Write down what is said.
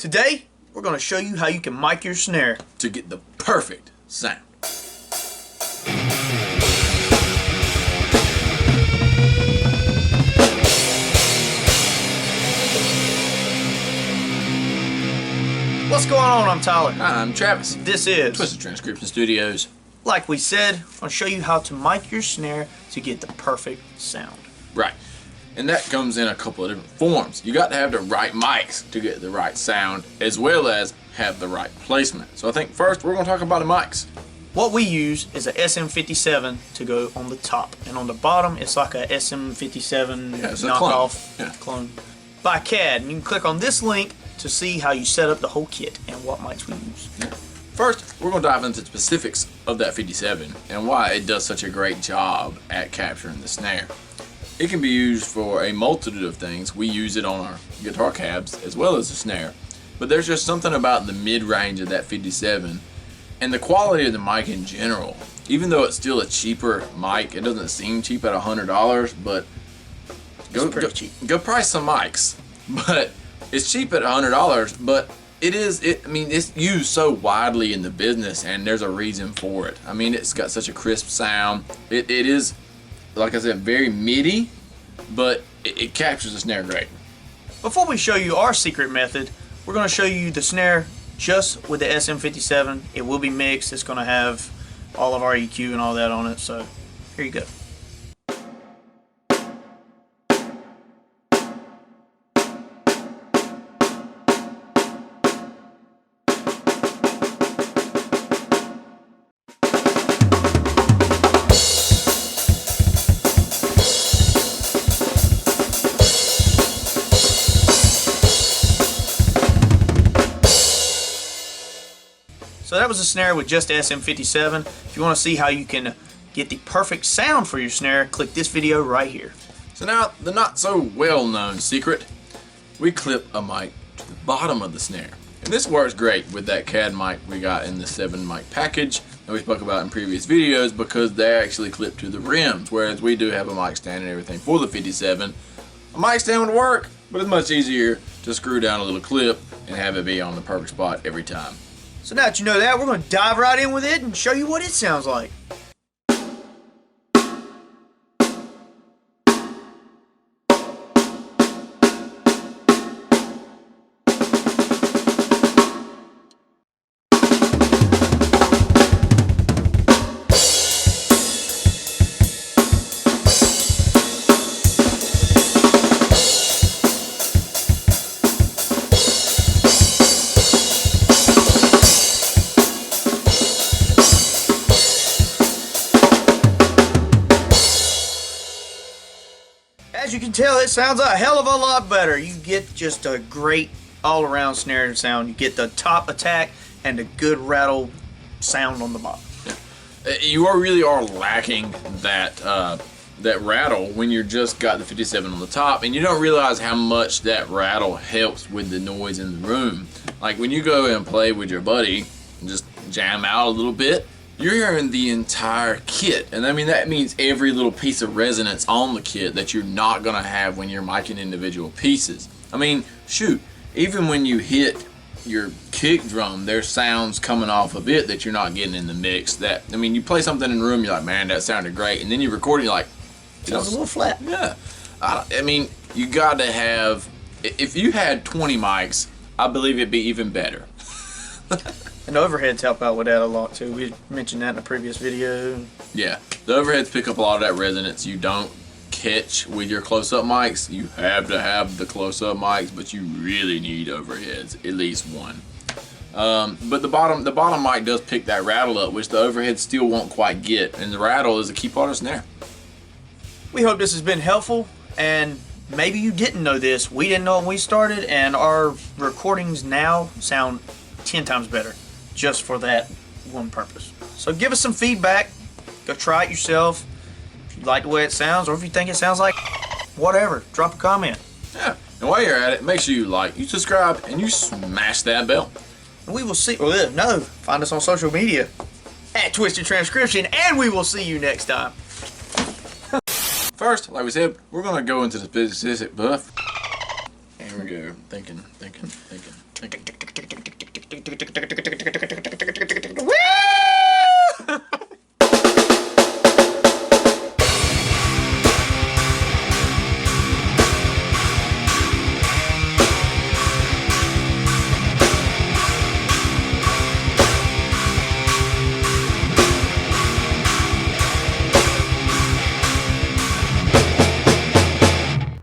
Today, we're going to show you how you can mic your snare to get the perfect sound. What's going on? I'm Tyler. I'm Travis. This is Twisted Transcription Studios. Like we said, I'm going to show you how to mic your snare to get the perfect sound. Right. And that comes in a couple of different forms. You got to have the right mics to get the right sound, as well as have the right placement. So I think first we're going to talk about the mics. What we use is a SM57 to go on the top, and on the bottom it's like a SM57 knockoff clone by CAD. And you can click on this link to see how you set up the whole kit and what mics we use. Yeah. First, we're going to dive into the specifics of that 57 and why it does such a great job at capturing the snare. It can be used for a multitude of things. We use it on our guitar cabs as well as the snare. But there's just something about the mid-range of that 57 and the quality of the mic in general. Even though it's still a cheaper mic, it doesn't seem cheap at $100, but go price some mics. But it's cheap at $100, but it's used so widely in the business, and there's a reason for it. I mean, it's got such a crisp sound. It is, like I said, very MIDI, but it captures the snare great. Before we show you our secret method, we're going to show you the snare just with the SM57. It will be mixed. It's going to have all of our EQ and all that on it. So here you go. So that was a snare with just SM57. If you want to see how you can get the perfect sound for your snare, click this video right here. So now, the not so well-known secret, we clip a mic to the bottom of the snare. And this works great with that CAD mic we got in the 7 mic package that we spoke about in previous videos, because they actually clip to the rims, whereas we do have a mic stand and everything for the 57. A mic stand would work, but it's much easier to screw down a little clip and have it be on the perfect spot every time. So now that you know that, we're going to dive right in with it and show you what it sounds like. As you can tell, it sounds a hell of a lot better. You get just a great all-around snare sound. You get the top attack and a good rattle sound on the bottom. Yeah. You really are lacking that rattle when you just got the 57 on the top, and you don't realize how much that rattle helps with the noise in the room. Like when you go and play with your buddy and just jam out a little bit, you're hearing the entire kit, and I mean that means every little piece of resonance on the kit that you're not gonna have when you're micing individual pieces. I mean, shoot, even when you hit your kick drum, there's sounds coming off of it that you're not getting in the mix. That, I mean, you play something in the room, you're like, man, that sounded great, and then you record it, you're like, sounds a little flat. Yeah, I mean, you got to have. If you had 20 mics, I believe it'd be even better. And overheads help out with that a lot too. We mentioned that in a previous video. Yeah, the overheads pick up a lot of that resonance you don't catch with your close-up mics. You have to have the close-up mics, but you really need overheads, at least one. But the bottom mic does pick that rattle up, which the overhead still won't quite get, and the rattle is a key part of snare. We hope this has been helpful, and maybe you didn't know this. We didn't know when we started, and our recordings now sound 10 times better, just for that one purpose. So give us some feedback. Go try it yourself. If you like the way it sounds, or if you think it sounds like whatever, drop a comment. Yeah, and while you're at it, make sure you like, you subscribe, and you smash that bell. And we will see, find us on social media at Twisted Transcription, and we will see you next time. First, like we said, we're going to go into the specific buff. Here we go. Thinking.